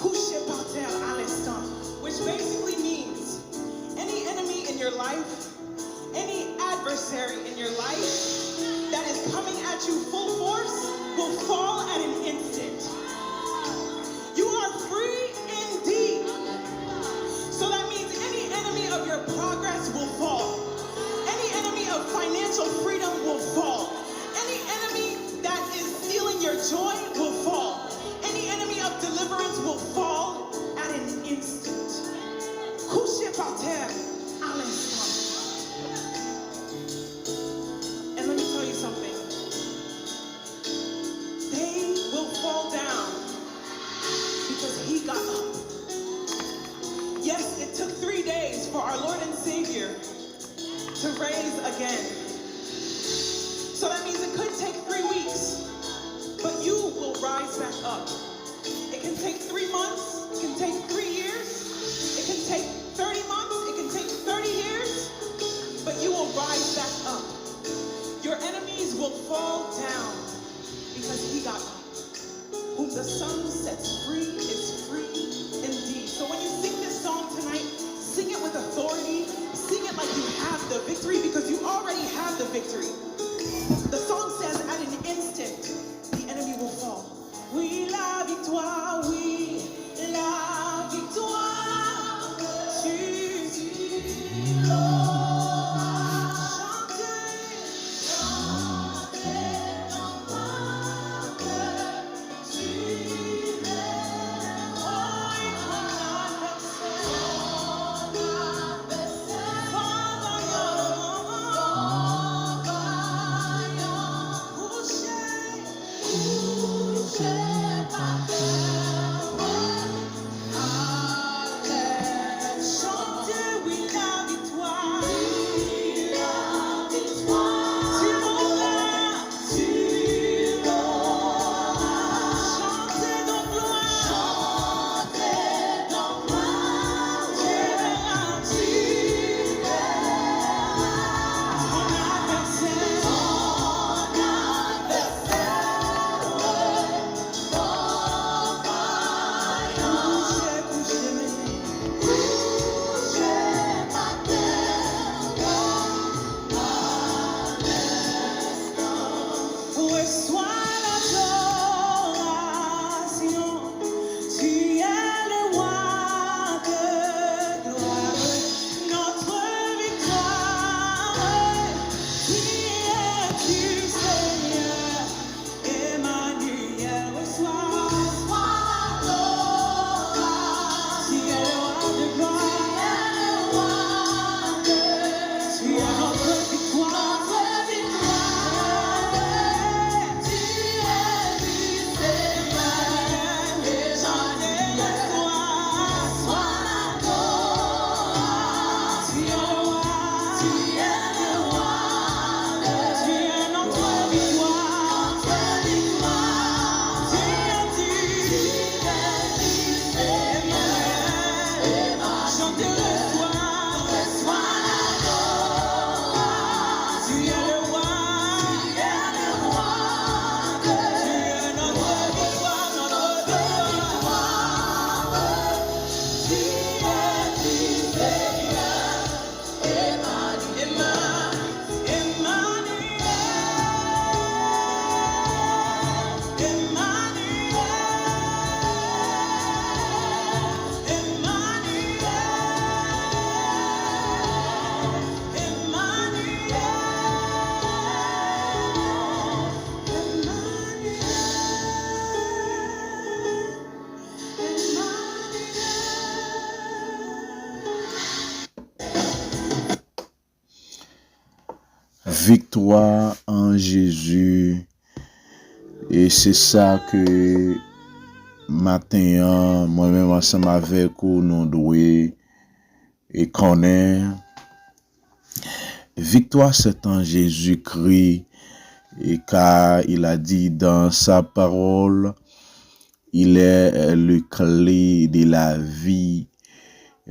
couché par terre à l'instant, which basically means any enemy in your life, any adversary in your life that is coming at you full force will fall at an instant. You are free indeed. So that means any enemy of your progress will fall. Any enemy of financial freedom will fall. Any enemy that is stealing your joy will fall. Any enemy of deliverance will fall at an instant. Couché par terre à l'instant. And let me tell you something. They will fall down because he got up. Yes, it took 3 days for our Lord and Savior to raise again. So that means it could take 3 weeks, but you will rise back up. It can take 3 months, it can take 3 years, it can take 30 months, it can take 30 years, but you will rise back up. Your enemies will fall down because he got up. Whom the Son sets free is free indeed. So when you sing this song tonight, sing it with authority, sing it like you have the victory because you already have the victory. The song says at an instant, the enemy will fall. Oui, la victoire, oui, la victoire. Tu Victoire en Jésus. Et c'est ça que matin, moi-même ensemble avec vous, nous devons et connaître. Victoire, c'est en Jésus-Christ. Et car il a dit dans sa parole, il est le clé de la vie.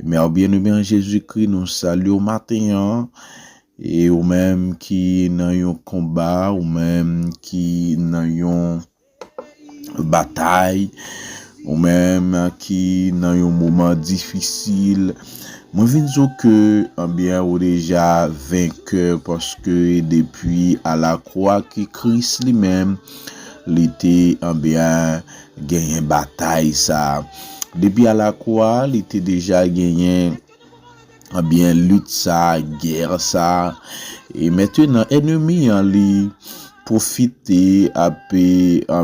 Mais bien-aimé en Jésus-Christ, nous saluons matin. Et ou même qui n'ont un combat, ou même qui n'ont bataille, ou même qui dans un moment difficile. Moi, je dis que, bien, ou déjà vainqueur parce que depuis à la croix, qui Christ lui-même, l'été, bien, gagné bataille, ça. Depuis à la croix, il était déjà gagné, bien, lutte, ça, guerre, ça. Et maintenant, ennemi, li profiter à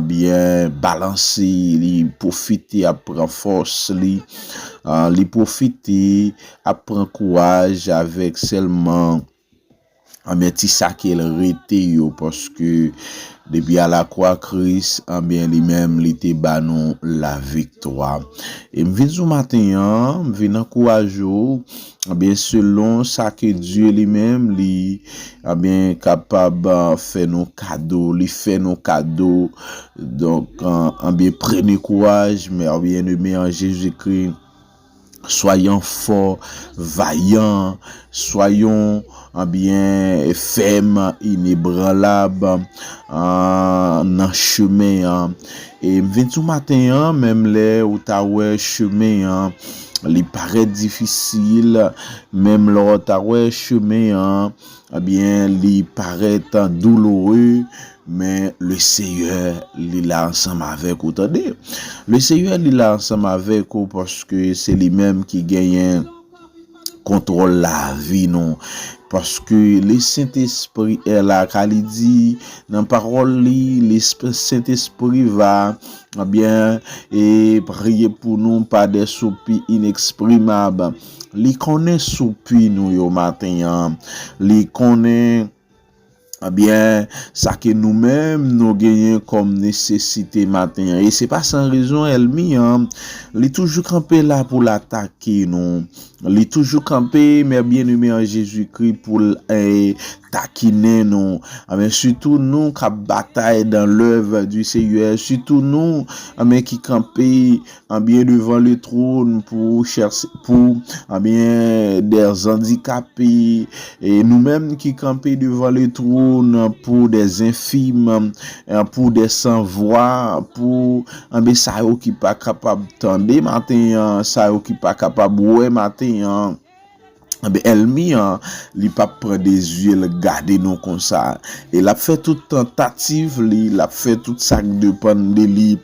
bien balancer, li profiter à prendre force, li profiter à prendre courage avec seulement ti ça qu'elle rete yo parce que depuis à la croix Christ bien lui-même il te ba nous la victoire et m'vin ce matin m'vin encourager bien selon ça que Dieu lui-même li bien capable faire nos cadeaux, li fait nos cadeaux donc bien prenez courage mais bien aimé en Jésus-Christ. Soyons forts, vaillants, soyons bien fermes, inébranlables dans chemin. Et 22 matin, même les ou ta ouais chemin, il paraît difficile, même là ta ouais chemin, bien, il paraît douloureux. Mais le Seigneur, il est là ensemble avec vous. Attendez, le Seigneur, il est là ensemble avec vous parce que c'est lui-même qui gagne contrôle la vie, non. Parce que le Saint-Esprit est là, quand il dit dans la parole, le Saint-Esprit va bien et prier pour nous par des soupirs inexprimables. Il connaît soupir nous au matin, il connaît bien ça que nous-mêmes nous gagnons comme nécessité matin et c'est pas sans raison Elmi il est toujours campé là pour l'attaquer non il est toujours campé mais bien aimé en Jésus-Christ pour taquiner non mais surtout nous qui bataille dans l'œuvre du Seigneur surtout nous mais qui camper bien devant le trône pour chercher pour bien des handicapés et nous-mêmes qui camper devant le trône pour des infirmes pour des sans voix pour ça qui pas capable tendre matin ça qui pas capable ouais matin Elmi li pas prend des yeux garder nous comme ça et l'a fait toute tentative l'a fait toute ça dépend de lui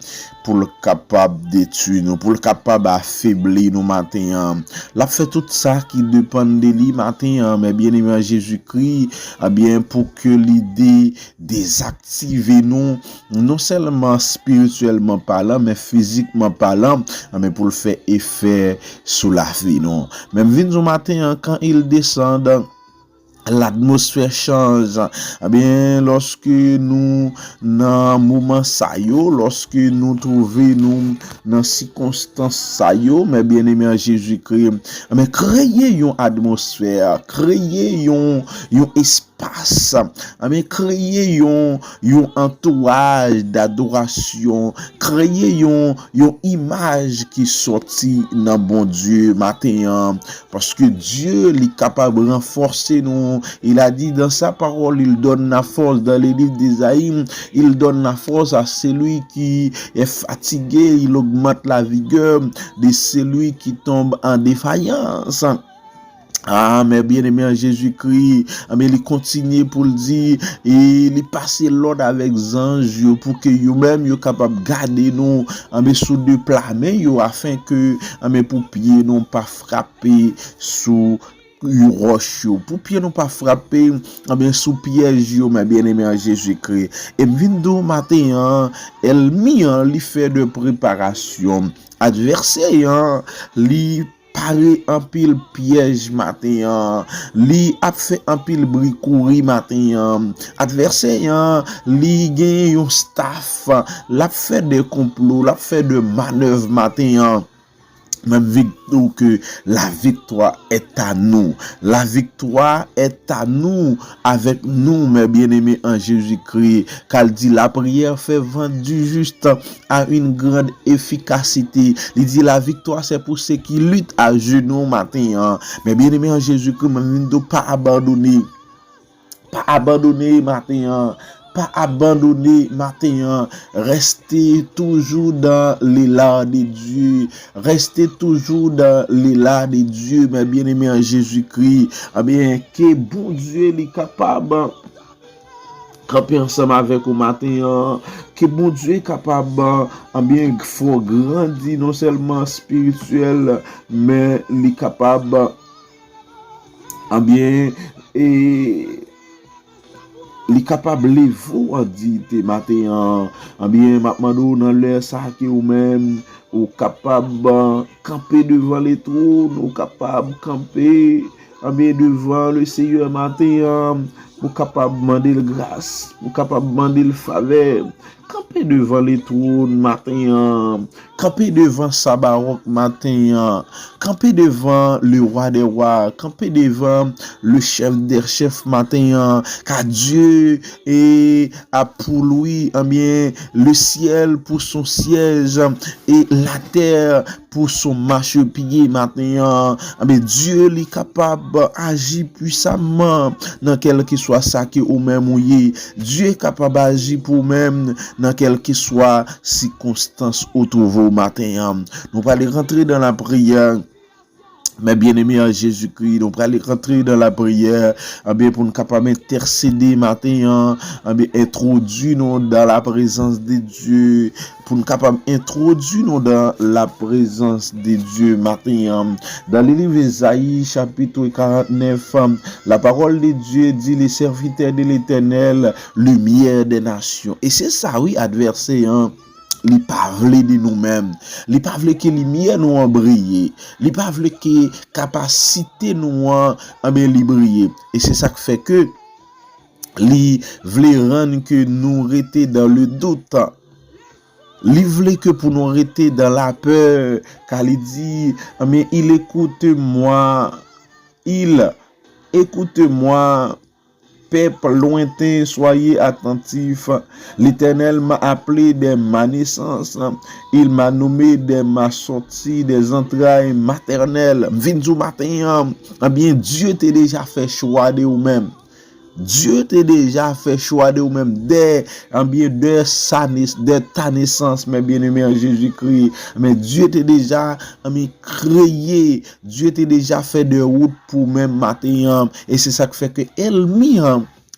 pour le capable détruire nous pour le capable affaiblir nous matin l'a fait tout ça qui dépend de lui matin mais bien aimé Jésus-Christ bien pour que l'idée désactiver nous non seulement spirituellement parlant mais physiquement parlant mais pour le faire effet sur la vie non même vin matin quand il descend l'atmosphère change bien lorsque nous dans moment ça yo lorsque nous trouver nous dans circonstance ça yo mais bien aimé Jésus-Christ mais créer une atmosphère créer un espace mais créer un entourage d'adoration créer une image qui sorti dans bon Dieu matin parce que Dieu est capable de renforcer nous. Il a dit dans sa parole, il donne la force dans les livres d'Ésaïe, il donne la force à celui qui est fatigué, il augmente la vigueur de celui qui tombe en défaillance. Mais bien aimé en Jésus-Christ, mais il continue pour le dire et il passe l'ordre avec anges pour que vous-même vous capable de garder nous sous deux plats afin que pour pieds non pas frapper sous roche pour pied non pas frapper sous piège mais bien aimé en Jésus-Christ et vindo matin elle mis li fait de préparation adversaire li paré en pile piège matin li a fait en pile bricouri matin adversaire li gen yon staff l'a fait des complots l'a fait de manœuvres matin même victoire que la victoire est à nous. La victoire est à nous avec nous, mes bien-aimés en Jésus-Christ. Car dit la prière fait vendre du juste à une grande efficacité. Il dit la victoire c'est pour ceux qui luttent à genoux matin. Mes bien-aimés en Jésus-Christ, ne pas abandonner. Pas abandonner matin, pas abandonner matin, restez toujours dans l'élan de Dieu, restez toujours dans l'élan de Dieu, mes bien-aimés en Jésus-Christ. Eh bien, que bon Dieu est capable camper ensemble avec au matin, que bon Dieu est capable, eh bien, faut grandir non seulement spirituel, mais il est capable, eh bien, et li capable vous en dit matin, eh bien, maintenant dans l'air ça que ou même ou capable camper devant les trônes, ou capable camper, eh bien, devant le Seigneur matin, pour capable demander grâce, pour capable demander faveur, camper devant les trônes matin, camper devant Sabaoth matin, camper devant le roi des rois, camper devant le chef des chefs matin, car Dieu est à pour lui, eh bien, le ciel pour son siège et la terre pour son marchepied matin. Eh bien, Dieu est capable d'agir puissamment dans quel que soit ça que ou même mouillé. Dieu est capable d'agir pour même dans quelle que soit circonstance autour de vous matin. Nous allons rentrer dans la prière. Mes bien-aimés en Jésus-Christ, nous allons rentrer dans la prière, bien pour nous capables intercéder matin, bien introduire nous dans la présence de Dieu, pour nous capables introduire nous dans la présence de Dieu matin. Dans le livre d'Ésaïe, chapitre 49, la parole de Dieu dit les serviteurs de l'Éternel, lumière des nations. Et c'est ça, oui, adversaire, li pa vle de nous-mêmes, li pa vle que lumière nous en briller, li pa vle que capacité nous en li briller. Et c'est ça qui fait que li vle rendre que nous rester dans le doute. Li vle que pour nous rester dans la peur, car il dit, mais il écoute-moi, peuple lointain, soyez attentifs. L'Éternel m'a appelé dès ma naissance. Il m'a nommé dès ma sortie des entrailles maternelles. Vinzou matin, eh bien, Dieu t'a déjà fait choix de vous-même. Dieu t'a déjà fait choix de vous-même dès ta naissance, mes bien-aimés en Jésus-Christ. Mais Dieu t'a déjà créé, Dieu t'a déjà fait de route pour même matin. Et c'est ça qui fait que Elmi,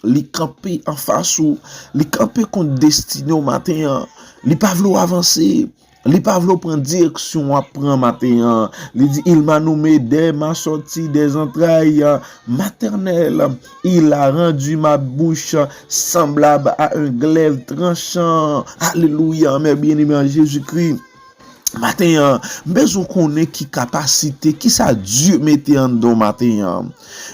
li camper en face ou, li camper contre destiné au matin, li pas vouloir avancer. Li pa vlo prendre direction à prendre matin. Li dit il m'a nommé dès ma sortie des entrailles maternelles. Il a rendu ma bouche semblable à un glaive tranchant. Alléluia, mes bien-aimés en Jésus-Christ. Matin, mais on connaît qui capacité, qui ça Dieu mettait en don matin.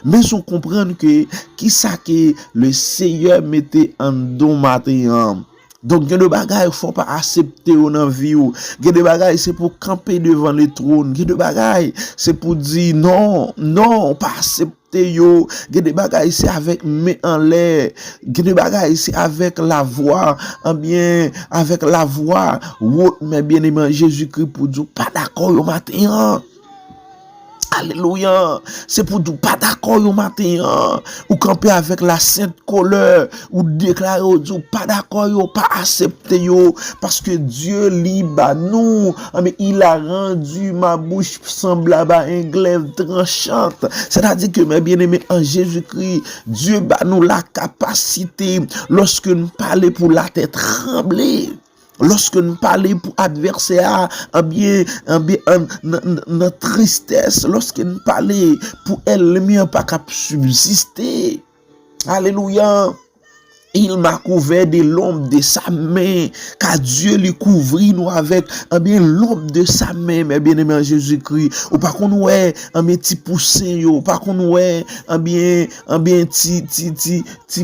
Mais on comprend que qui ça que le Seigneur mettait en don matin. Donc, il y a des bagages qu'il ne faut pas accepter dans la vie. Il y a des bagages c'est pour camper devant le trône. Il y a des bagages c'est pour dire non, pas accepter. Il y a des bagages c'est avec main en l'air. Il y a des bagages c'est avec la voix. Bien, avec la voix. Mais bien aimé Jésus-Christ pour dire pas d'accord au matin. Alléluia. C'est pour nous pas d'accord au matin. Ou camper avec la sainte colère. Ou déclarer ou pas d'accord, pas accepter. Parce que Dieu libre nous. Mais il a rendu ma bouche semblable à un glaive tranchante. C'est-à-dire que mes bien-aimés en Jésus-Christ, Dieu bat nous la capacité lorsque nous parlons pour la tête trembler. Lorsque nous parlons pour adversaire, notre tristesse, lorsque nous parlons pour elle, pas capable subsister. Alléluia. Il m'a couvert de l'ombre de sa main, car Dieu lui couvrit nous avec l'ombre de sa main, mes bien-aimés en Jésus-Christ. Ou pas qu'on ouais un petit poussin yo, pas qu'on ouais petit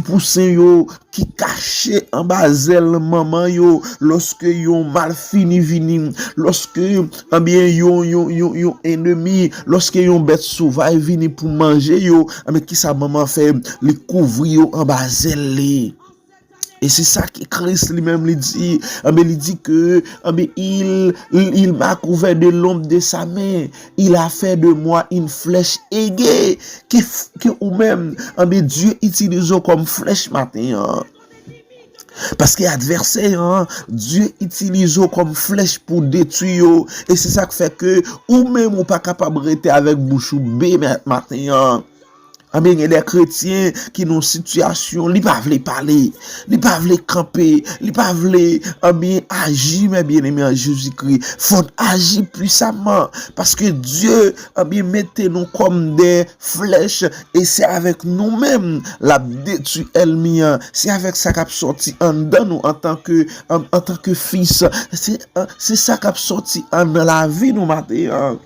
poussin yo qui caché en bazel maman yo lorsque yo mal fini vini, lorsque yo ennemi, lorsque yo bête sauvage vini pour manger yo, qui sa maman fait les couvrir yo en bazel li. Et c'est ça que Christ lui-même lui dit. Il dit que il m'a couvert de l'ombre de sa main. Il a fait de moi une flèche aiguë que ou même Dieu utilise comme flèche matin. Parce que adversaire, hein, Dieu utilise comme flèche pour détruire. Et c'est ça qui fait que, ou même ou pas capable de rester avec bouche bée matin, hein. Il y a des chrétiens qui ont une situation, ils ne peuvent pas parler, ils ne peuvent pas camper, ils ne peuvent pas agir, mais bien aimé en Jésus-Christ. Il faut agir puissamment parce que Dieu mettez nous comme des flèches et c'est avec nous-mêmes la détruit ennemi. C'est avec ça qu'a sorti en nous en tant que fils. C'est ça qu'a sorti en la vie nous matin.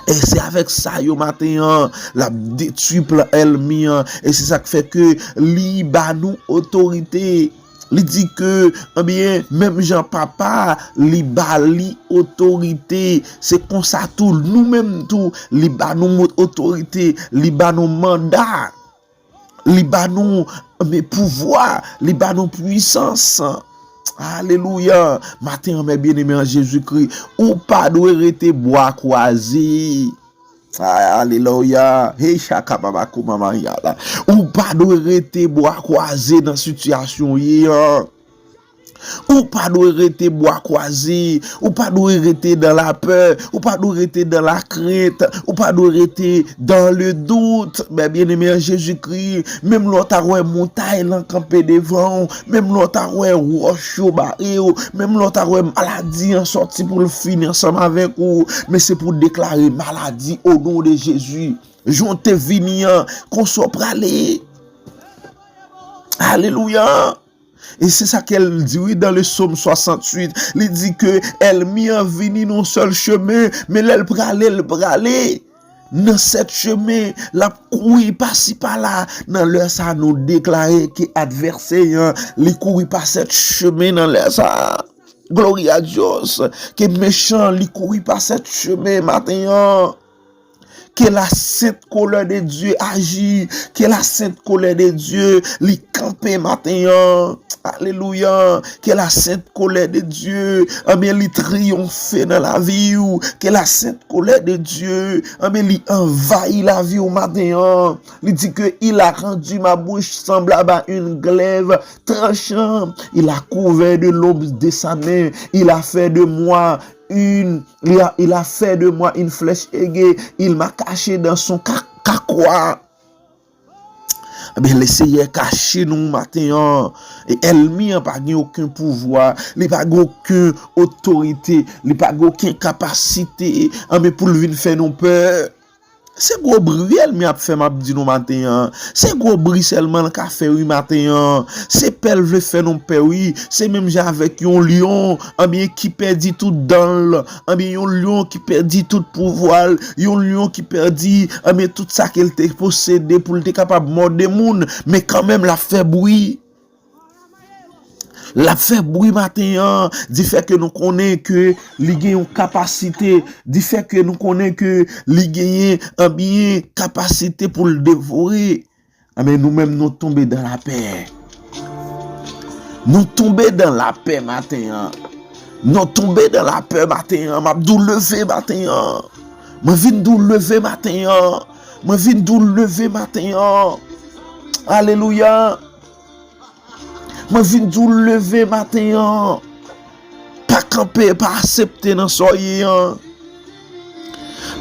Et c'est avec ça, yo matin, la détuple ennemi, et c'est ça qui fait que li ba nous autorité. Li dit que, même Jean-Papa, li ba li autorité. C'est comme ça tout, nous-mêmes tout, li ba nous autorité, li ba nous mandat, li ba nous pouvoir, li ba nous puissance. Alléluia. Matin, mes bien-aimés en Jésus-Christ, ou pas doit rester bois croisé. Alléluia. Hey, chaka mama mama yala. Ou pas doit rester bois croisé dans situation hier. Ou pas doit rester bois croisé, ou pas doit rester dans la peur, ou pas doit rester dans la crainte, ou pas doit rester dans le doute. Mais bien aimé Jésus-Christ, même l'autre montagne campé devant, même l'autre roche barré, même l'autre maladie en sorti pour le finir ensemble avec vous, mais c'est pour déclarer maladie au nom de Jésus. Jonte venir qu'on soit pralé. Alléluia. Et c'est ça qu'elle dit dans le psaume 68. Elle dit que elle m'y a venu non seul chemin, mais elle bralé. Dans cette chemin, la couille par-ci par-là. Dans l'heure ça nous déclarer que adversaire, les courir par cette chemin dans l'heure ça. Gloire à Dieu. Que méchant, les courir par cette chemin matin. Que la sainte colère de Dieu agit, que la sainte colère de Dieu li campe matin. Alléluia. Que la sainte colère de Dieu, li triomphe dans la vie ou que la sainte colère de Dieu, li envahit la vie au matin. Il dit que il a rendu ma bouche semblable à une glaive tranchant. Il a couvert de l'aube de sa main. Il a fait de moi il a fait de moi une flèche aiguë. Il m'a caché dans son cacois. Le Seigneur caché nous matin. Et ennemi n'a pas aucun pouvoir. Il n'a pas aucune autorité. Il n'a pas aucune capacité. Mais pour le venir faire nos peur. C'est gros bruit elle m'a fait m'a dit nous matin. C'est gros bruit seulement qu'a fait oui matin. C'est pelle veut faire non père oui, c'est même avec un lion, qui perdit tout dans un lion qui perdit tout pouvoir, un lion qui perdit tout ça qu'elle t'a possédé pour être capable mordre des monde, mais quand même la fait bruit. La fait bruit matin, dit fait que nous connaissons que li gen une capacité, dit fait que nous connaissons que li gen un bien capacité pour le dévorer. Mais nous-mêmes nous tombons dans la paix. Nous tombons dans la paix matin. Nous tombons dans la paix matin. M'a dou lever matin. Moi vinn dou lever matin. Moi vinn dou lever matin. Alléluia. Moi viens tout lever matin. Pas camper, pas accepter dans soyez.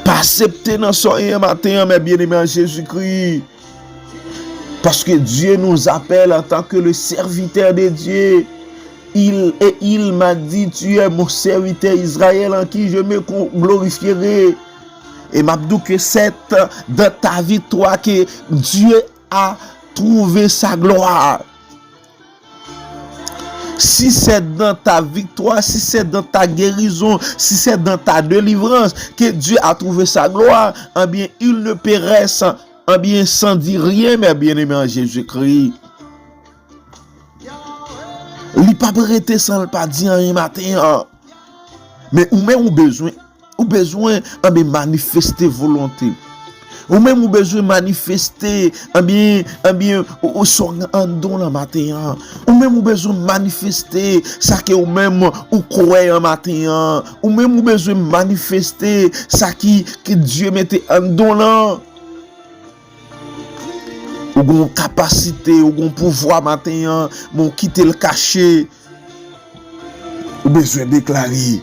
Pas accepter dans soyez matin, mes bien-aimés en Jésus-Christ. Parce que Dieu nous appelle en tant que le serviteur de Dieu. Il m'a dit, tu es mon serviteur Israël en qui je me glorifierai. Et m'a dit que c'est dans ta victoire que Dieu a trouvé sa gloire. Si c'est dans ta victoire, si c'est dans ta guérison, si c'est dans ta délivrance que Dieu a trouvé sa gloire, eh bien, il ne pérait sans dire rien, mes bien-aimés en Jésus-Christ. Il n'est pas prêté sans le pas dire rien matin. Mais ou même ou besoin de manifester volonté. Ou même ou besoin manifester ou son en don la matin. Ou même ou besoin manifester ça que ou même ou croire en matin. Ou même ou besoin manifester ça que Dieu mettait en don là. ou gon capacité, ou gon pouvoir matin, mon quitter le cachet, ou besoin déclarer.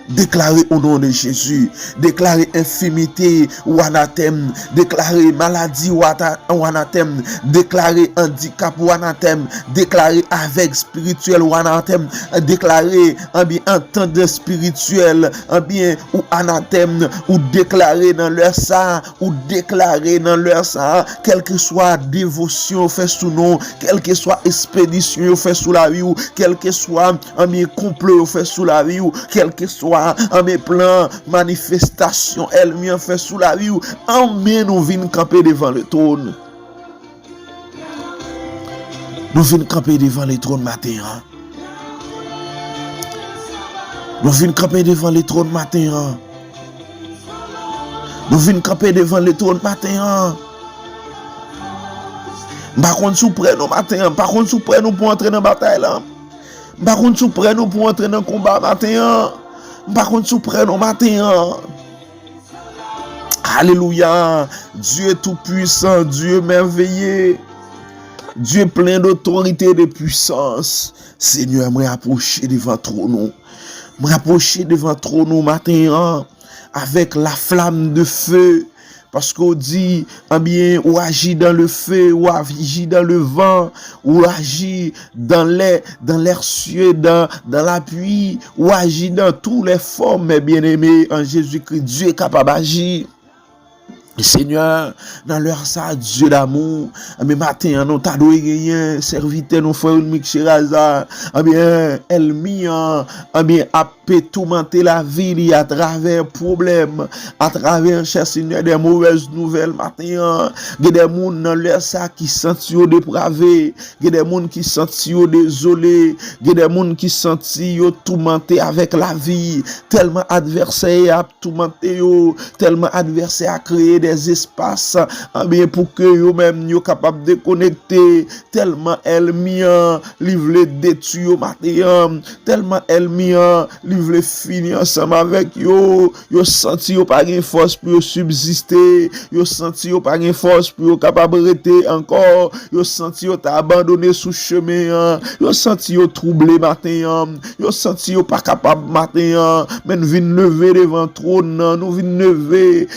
Déclarer au nom de Jésus, déclarer infirmité ou anathème, déclarer maladie ou anathème, déclarer handicap ou anathème, déclarer aveugle spirituel ou anathème, déclarer un bien entendeur spirituel, un bien ou anathème, ou déclarer dans leur ça, ou déclarer dans leur ça, quelle que soit dévotion fait sous nom, quelle que soit expédition fait sous la vie, ou quel que soit un bien complot fait sous la vie, ou quel que soit en mes plans, manifestation, elle m'y fait sous la vie. Amen, nous venons camper devant le trône. Nous venons camper devant le trône matin. Nous venons camper devant le trône matin. Nous venons camper devant le trône matin. Par contre, sous près nous matin. Par contre, sous près nous pour entrer dans la bataille. Par contre, sous près nous pour entrer dans le combat matin. Par contre, sous près, au matin. Alléluia. Dieu est tout puissant, Dieu merveilleux. Dieu plein d'autorité et de puissance. Seigneur, me rapprocher devant trône. Me rapprocher devant trône matin avec la flamme de feu. Parce qu'on dit, eh bien, ou agit dans le feu, ou agit dans le vent, ou agit dans l'air cieux, dans la pluie, ou agit dans toutes les formes, mes bien-aimés, en Jésus-Christ. Dieu est capable d'agir. Seigneur, dans leur ça, Dieu d'amour, mais matin, nous t'a doué rien, serviteur, nous frères, nous Michiraza, bien, elle bien, a tourmenter la vie à travers problèmes, à travers, cher Seigneur, des mauvaises nouvelles matin. Il y a des gens dans leur ça qui sentent dépravés, il y a des gens qui sentent désolés, il y a des gens qui sentent tourmentés avec la vie, tellement adversaire a tourmenté, tellement adversaire a créé des espaces, pour que eux-mêmes soient capables de connecter, tellement elle mien, livre détruire matin, tellement elle mien, livre finir ensemble avec yo senti yo pas gain force pour subsister, yo senti yo pas gain force pour capable rester encore, yo senti yo t'a abandonné sous chemin, yo senti yo troublé matin, yo senti yo pas capable matin, mais nous vinn lever devant trône, nous vinn lever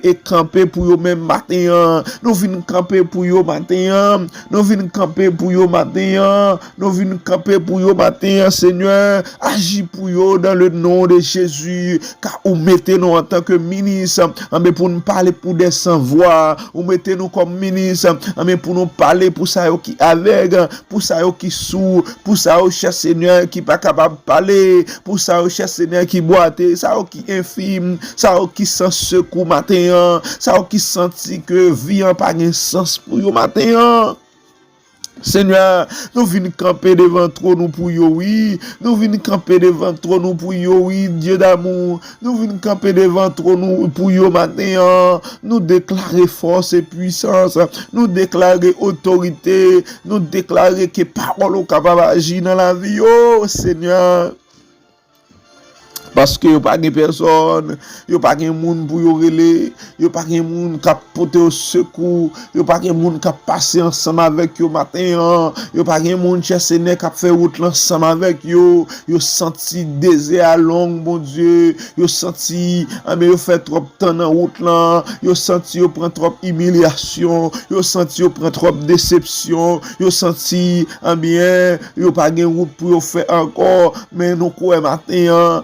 et camper pour yo même matin, nous vinn camper pour yo matin, nous vinn camper pour yo matin, nous vinn camper pour yo matin, Seigneur, agis pour yo dans le nom de Jésus, car vous mettez nous en tant que ministre, mais pour nous parler pour des sans-voix, vous mettez nous comme ministre, mais pour nous parler pour ça qui aveugle, pour ça qui sourd, pour ça cher Seigneur qui pas capable de parler, pour ça cher Seigneur qui boite, ça qui infime, ça qui sans secours matin, ça qui senti que vie en pas de sens pour yo matin. Seigneur, nous venons camper devant trône pour yo, oui. Nous venons camper devant trône pour yo, oui, Dieu d'amour. Nous venons camper devant trône pour yo matin. Nous déclarer force et puissance. Nous déclarer autorité. Nous déclarer que parole est capable d'agir dans la vie, oh Seigneur. Parce que pas de personne, yo pas de monde pour yo relé, yo pas de monde qui porter au secours, yo pas de monde qui passer ensemble avec yo matin, yo pas de monde cher Seigneur qui fait route ensemble avec yo senti désert long mon Dieu, yo senti mais yo fait trop temps dans route là, yo senti yo prend trop humiliation, yo senti yo prend trop déception, yo senti bien yo pas de route pour yo faire encore, mais nous quoi matin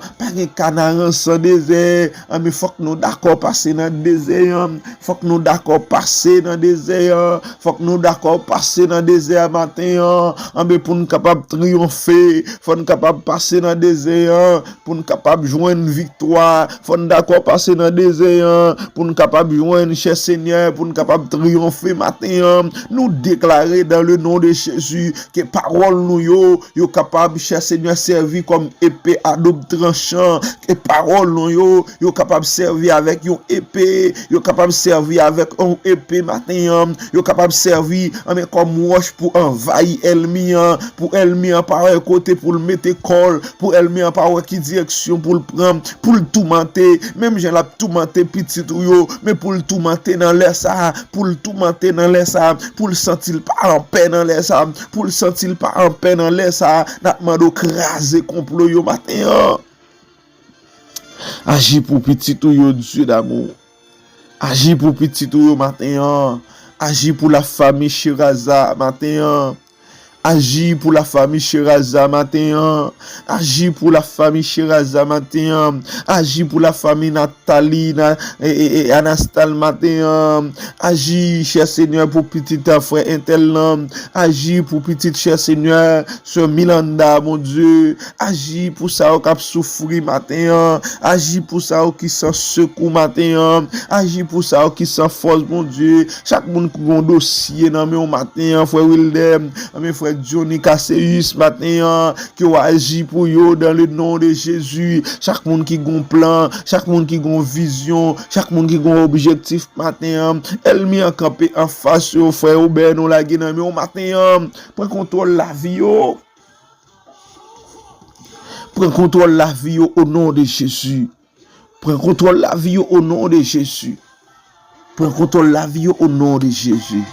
canard sans désert, mais faut que nous d'accord passer dans désert, faut que nous d'accord passer dans désert, faut que nous d'accord passer dans désert matin, mais pour nous capable triompher, faut nous capable passer dans désert, pour nous capable joindre victoire, faut nous d'accord passer dans désert, pour nous capable joindre cher Seigneur, pour nous capable triompher matin, nous déclarer dans le nom de Jésus que parole nous yo capable cher Seigneur servir comme épée à double tranchant matin, que parole non yo capable servir avec une épée, yo capable servir avec une épée matin, yo capable servir comme roche pour envahir ennemi, pour ennemi par un côté pour le mettre col, pour ennemi par qui direction pour le prendre, pour le tourmenter, même j'ai la tourmenter petit yo, mais pour le tourmenter dans l'air ça, pour le tourmenter dans l'air ça, pour le sentir pas en paix dans l'air ça, pour le sentir pas en paix dans l'air ça, n'a demandé craser complot yo matin. Agis pour petit yo Dieu d'amour. Agis pour petit yo matin. Agis pour la famille Chiraza matin. Agis pour la famille Chiraza matin. Agis pour la famille Chiraza matin. Agis pour la famille Nathalie et Anastal matin. Agis, cher Seigneur, pour petit frère Intel. Agis pour petit cher Seigneur, sur Milanda, mon Dieu. Agis pour ça qui a souffert matin. Agis pour ça qui s'en secoue matin. Agis pour ça qui s'en force, mon Dieu. Chaque monde qui a un dossier dans mon matin, frère Wildem, mes frères Johnny Casseus matin, qui a agi pour yo dans le nom de Jésus. Chaque monde qui a un plan, chaque monde qui a une vision, chaque monde qui a un objectif matin, elle m'y a campé en face au frère Aubert, nous la gué dans mon matin, prends contrôle la vie yo. Prends contrôle la vie yo au nom de Jésus. Prends contrôle la vie yo au nom de Jésus. Prends contrôle la vie yo au nom de Jésus.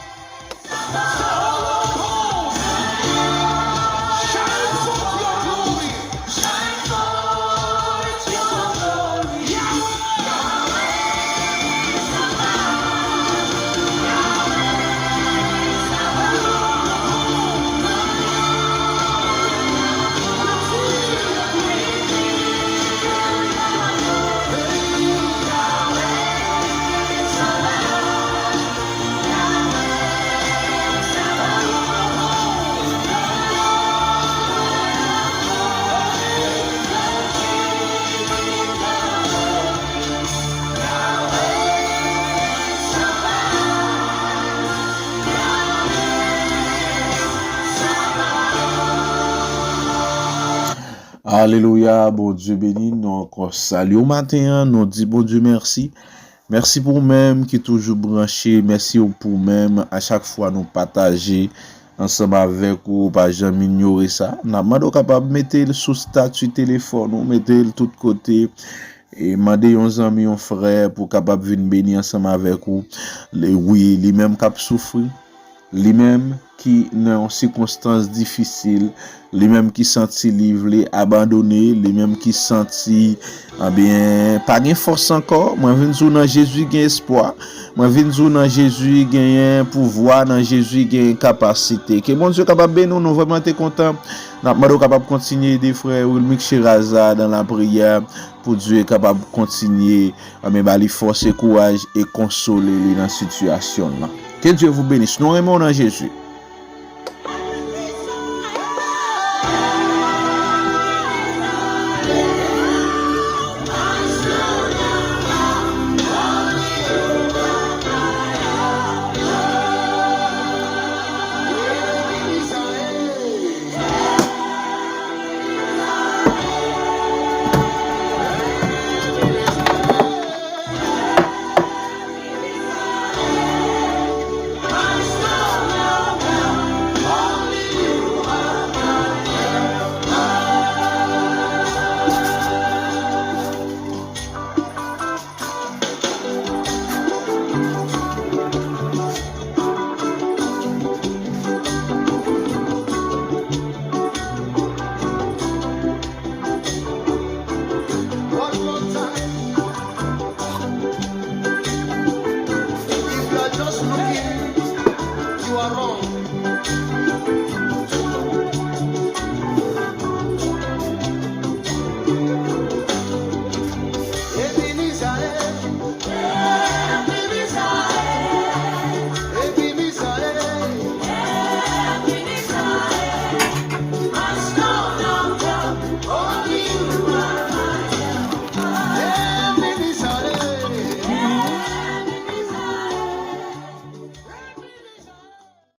Alléluia, bon Dieu béni, nous encore salut au matin, nous dit bon Dieu merci. Merci pour même qui est toujours branché, merci pour même à chaque fois nous partager ensemble avec vous, pas jamais ignorer ça. Nous sommes capables de mettre le sous statut téléphone, nous mettre le tout côté et demander aux amis, aux frères pour capable venir bénir ensemble avec vous. Oui, les mêmes qui souffrent, les mêmes qui dans circonstances difficiles, les mêmes qui senti livrés, abandonnés, les mêmes qui senti bien pas de force encore. Moi viens dire dans Jésus gagne espoir. Moi viens dire dans Jésus gagne pouvoir, dans Jésus gagne capacité. Que mon Dieu capable bénir nous vraiment t'es content. N'a pas capable continuer des frères Wilmik Chiraza dans la prière pour Dieu est capable continuer à me bali force et courage et consoler dans la situation là. Que Dieu vous bénisse. Nous aimons dans Jésus.